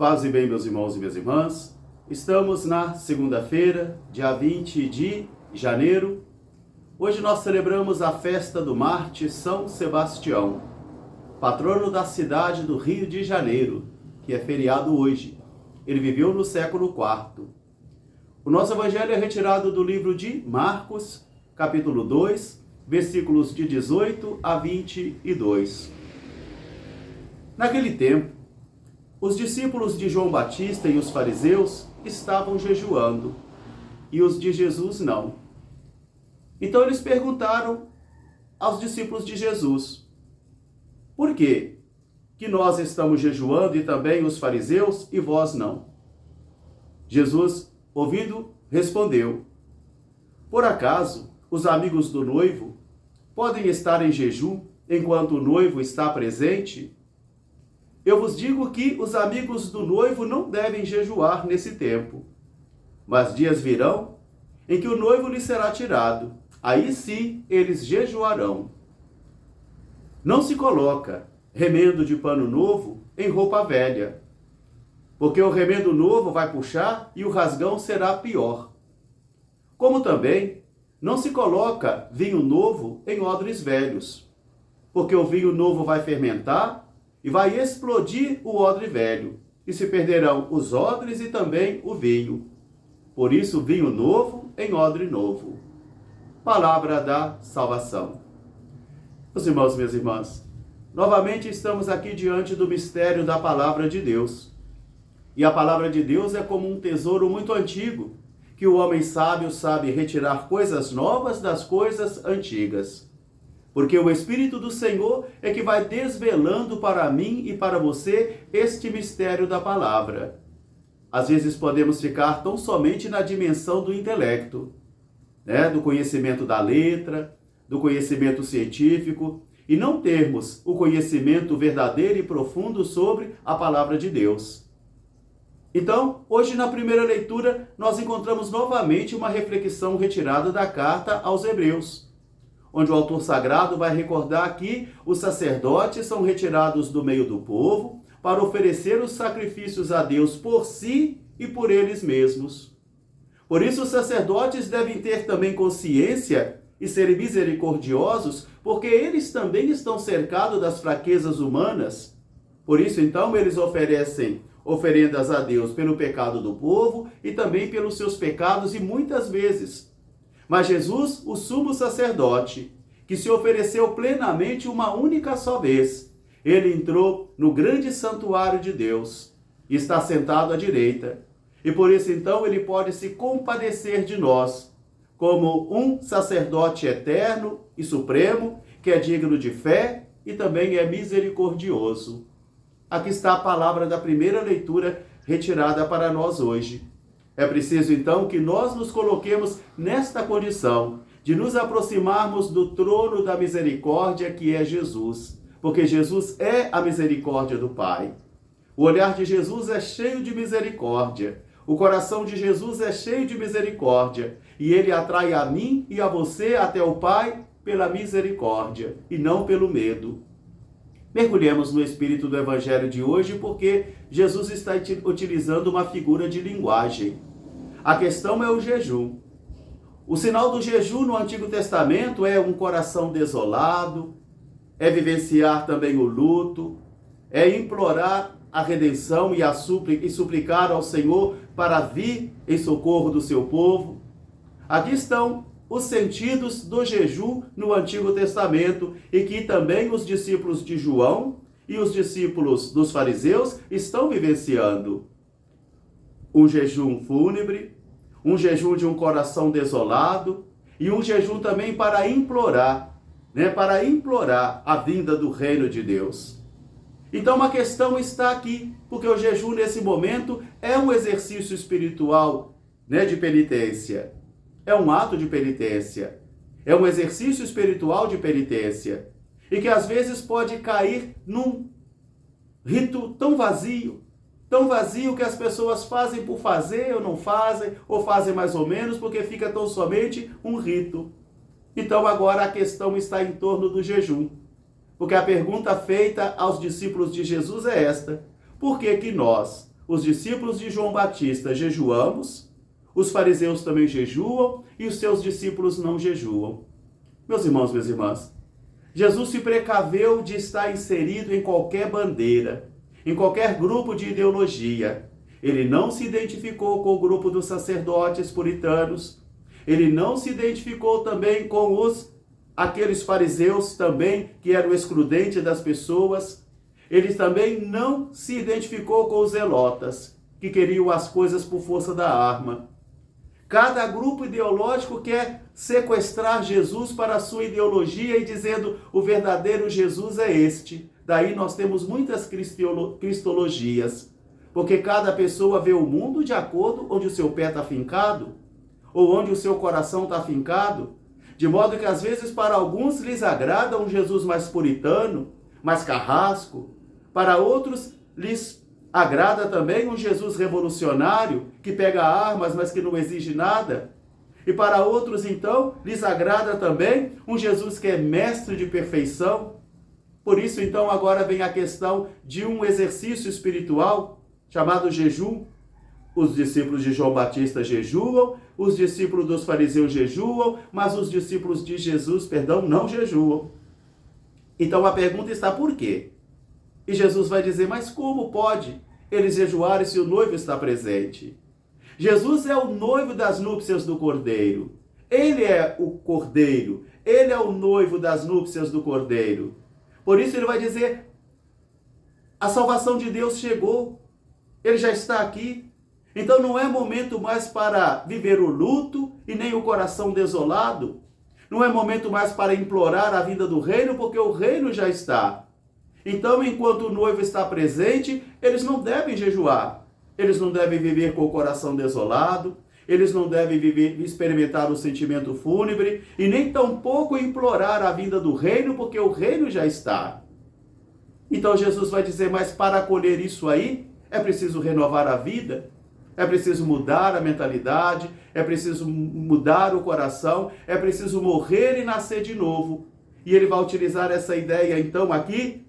Paz e bem, meus irmãos e minhas irmãs. Estamos na segunda-feira, dia 20 de janeiro. Hoje nós celebramos a festa do Mártir São Sebastião, patrono da cidade do Rio de Janeiro, que é feriado hoje. Ele viveu no século IV. O nosso evangelho é retirado do livro de Marcos, capítulo 2, versículos de 18 a 22. Naquele tempo, os discípulos de João Batista e os fariseus estavam jejuando, e os de Jesus não. Então eles perguntaram aos discípulos de Jesus: por quê que nós estamos jejuando e também os fariseus e vós não? Jesus, ouvindo, respondeu: por acaso os amigos do noivo podem estar em jejum enquanto o noivo está presente? Eu vos digo que os amigos do noivo não devem jejuar nesse tempo. Mas dias virão em que o noivo lhe será tirado. Aí sim eles jejuarão. Não se coloca remendo de pano novo em roupa velha, porque o remendo novo vai puxar e o rasgão será pior. Como também não se coloca vinho novo em odres velhos, porque o vinho novo vai fermentar e vai explodir o odre velho, e se perderão os odres e também o vinho. Por isso, vinho novo em odre novo. Palavra da salvação. Meus irmãos e minhas irmãs, novamente estamos aqui diante do mistério da palavra de Deus. E a palavra de Deus é como um tesouro muito antigo, que o homem sábio sabe retirar coisas novas das coisas antigas. Porque o Espírito do Senhor é que vai desvelando para mim e para você este mistério da palavra. Às vezes podemos ficar tão somente na dimensão do intelecto, do conhecimento da letra, do conhecimento científico, e não termos o conhecimento verdadeiro e profundo sobre a palavra de Deus. Então, hoje na primeira leitura, nós encontramos novamente uma reflexão retirada da carta aos Hebreus, onde o autor sagrado vai recordar que os sacerdotes são retirados do meio do povo para oferecer os sacrifícios a Deus por si e por eles mesmos. Por isso, os sacerdotes devem ter também consciência e serem misericordiosos, porque eles também estão cercados das fraquezas humanas. Por isso, então, eles oferecem oferendas a Deus pelo pecado do povo e também pelos seus pecados, e muitas vezes. Mas Jesus, o sumo sacerdote, que se ofereceu plenamente uma única só vez, ele entrou no grande santuário de Deus e está sentado à direita. E por isso, então, ele pode se compadecer de nós, como um sacerdote eterno e supremo, que é digno de fé e também é misericordioso. Aqui está a palavra da primeira leitura retirada para nós hoje. É preciso, então, que nós nos coloquemos nesta condição de nos aproximarmos do trono da misericórdia, que é Jesus, porque Jesus é a misericórdia do Pai. O olhar de Jesus é cheio de misericórdia. O coração de Jesus é cheio de misericórdia. E ele atrai a mim e a você até o Pai pela misericórdia e não pelo medo. Mergulhemos no espírito do evangelho de hoje, porque Jesus está utilizando uma figura de linguagem. A questão é o jejum. O sinal do jejum no Antigo Testamento é um coração desolado, é vivenciar também o luto, é implorar a redenção e suplicar ao Senhor para vir em socorro do seu povo. Aqui estão os sentidos do jejum no Antigo Testamento, e que também os discípulos de João e os discípulos dos fariseus estão vivenciando. Um jejum fúnebre, um jejum de um coração desolado, e um jejum também para implorar a vinda do reino de Deus. Então a questão está aqui, porque o jejum nesse momento é um exercício espiritual, de penitência. É um ato de penitência. É um exercício espiritual de penitência. E que às vezes pode cair num rito tão vazio que as pessoas fazem por fazer ou não fazem, ou fazem mais ou menos, porque fica tão somente um rito. Então agora a questão está em torno do jejum. Porque a pergunta feita aos discípulos de Jesus é esta: por que que nós, os discípulos de João Batista jejuamos, os fariseus também jejuam e os seus discípulos não jejuam. Meus irmãos, minhas irmãs, Jesus se precaveu de estar inserido em qualquer bandeira, em qualquer grupo de ideologia. Ele não se identificou com o grupo dos sacerdotes puritanos, ele não se identificou também com aqueles fariseus também que eram excludentes das pessoas. Ele também não se identificou com os zelotas, que queriam as coisas por força da arma. Cada grupo ideológico quer sequestrar Jesus para a sua ideologia e dizendo o verdadeiro Jesus é este. Daí nós temos muitas cristologias, porque cada pessoa vê o mundo de acordo onde o seu pé está fincado, ou onde o seu coração está fincado, de modo que às vezes para alguns lhes agrada um Jesus mais puritano, mais carrasco, para outros lhes agrada também um Jesus revolucionário, que pega armas, mas que não exige nada. E para outros, então, lhes agrada também um Jesus que é mestre de perfeição. Por isso, então, agora vem a questão de um exercício espiritual chamado jejum. Os discípulos de João Batista jejuam, os discípulos dos fariseus jejuam, mas os discípulos de Jesus, não jejuam. Então a pergunta está por quê? E Jesus vai dizer, mas como pode eles jejuarem se o noivo está presente? Jesus é o noivo das núpcias do Cordeiro. Ele é o Cordeiro. Ele é o noivo das núpcias do Cordeiro. Por isso ele vai dizer, a salvação de Deus chegou. Ele já está aqui. Então não é momento mais para viver o luto e nem o coração desolado. Não é momento mais para implorar a vinda do reino, porque o reino já está. Então, enquanto o noivo está presente, eles não devem jejuar. Eles não devem viver com o coração desolado. Eles não devem experimentar o sentimento fúnebre e nem tampouco implorar a vinda do reino, porque o reino já está. Então Jesus vai dizer, mas para acolher isso aí, é preciso renovar a vida, é preciso mudar a mentalidade, é preciso mudar o coração, é preciso morrer e nascer de novo. E ele vai utilizar essa ideia, então, aqui,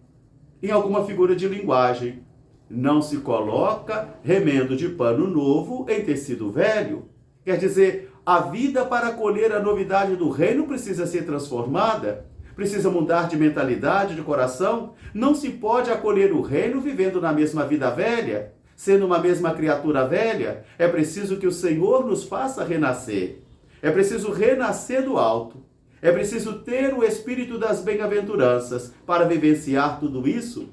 em alguma figura de linguagem. Não se coloca remendo de pano novo em tecido velho. Quer dizer, a vida para acolher a novidade do reino precisa ser transformada, precisa mudar de mentalidade, de coração. Não se pode acolher o reino vivendo na mesma vida velha, sendo uma mesma criatura velha. É preciso que o Senhor nos faça renascer. É preciso renascer do alto. É preciso ter o espírito das bem-aventuranças para vivenciar tudo isso.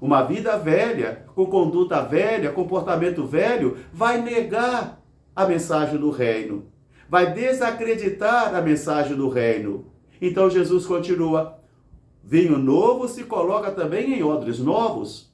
Uma vida velha, com conduta velha, comportamento velho, vai negar a mensagem do reino. Vai desacreditar a mensagem do reino. Então Jesus continua, vinho novo se coloca também em odres novos.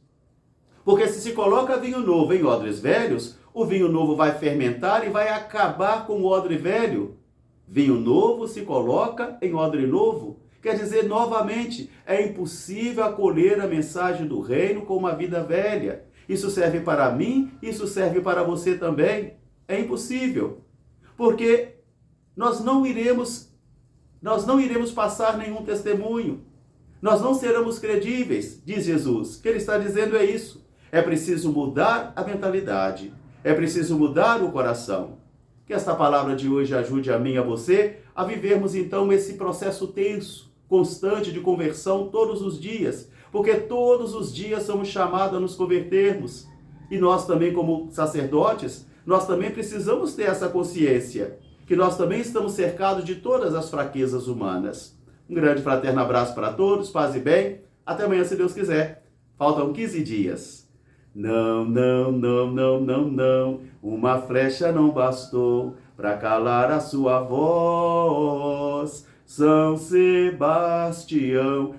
Porque se coloca vinho novo em odres velhos, o vinho novo vai fermentar e vai acabar com o odre velho. Vinho novo se coloca em odre novo. Quer dizer, novamente, é impossível acolher a mensagem do reino com uma vida velha. Isso serve para mim, isso serve para você também. É impossível. Porque nós não iremos passar nenhum testemunho. Nós não seremos credíveis, diz Jesus. O que ele está dizendo é isso. É preciso mudar a mentalidade. É preciso mudar o coração. Que esta palavra de hoje ajude a mim e a você a vivermos então esse processo tenso, constante de conversão todos os dias, porque todos os dias somos chamados a nos convertermos. E nós também, como sacerdotes, nós também precisamos ter essa consciência, que nós também estamos cercados de todas as fraquezas humanas. Um grande fraterno abraço para todos, paz e bem. Até amanhã, se Deus quiser. Faltam 15 dias. Não, não, não, não, não, não, uma flecha não bastou para calar a sua voz. São Sebastião,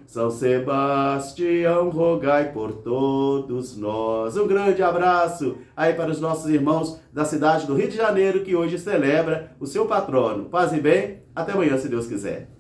rogai por todos nós. Um grande abraço aí para os nossos irmãos da cidade do Rio de Janeiro, que hoje celebra o seu patrono. Paz e bem, até amanhã, se Deus quiser.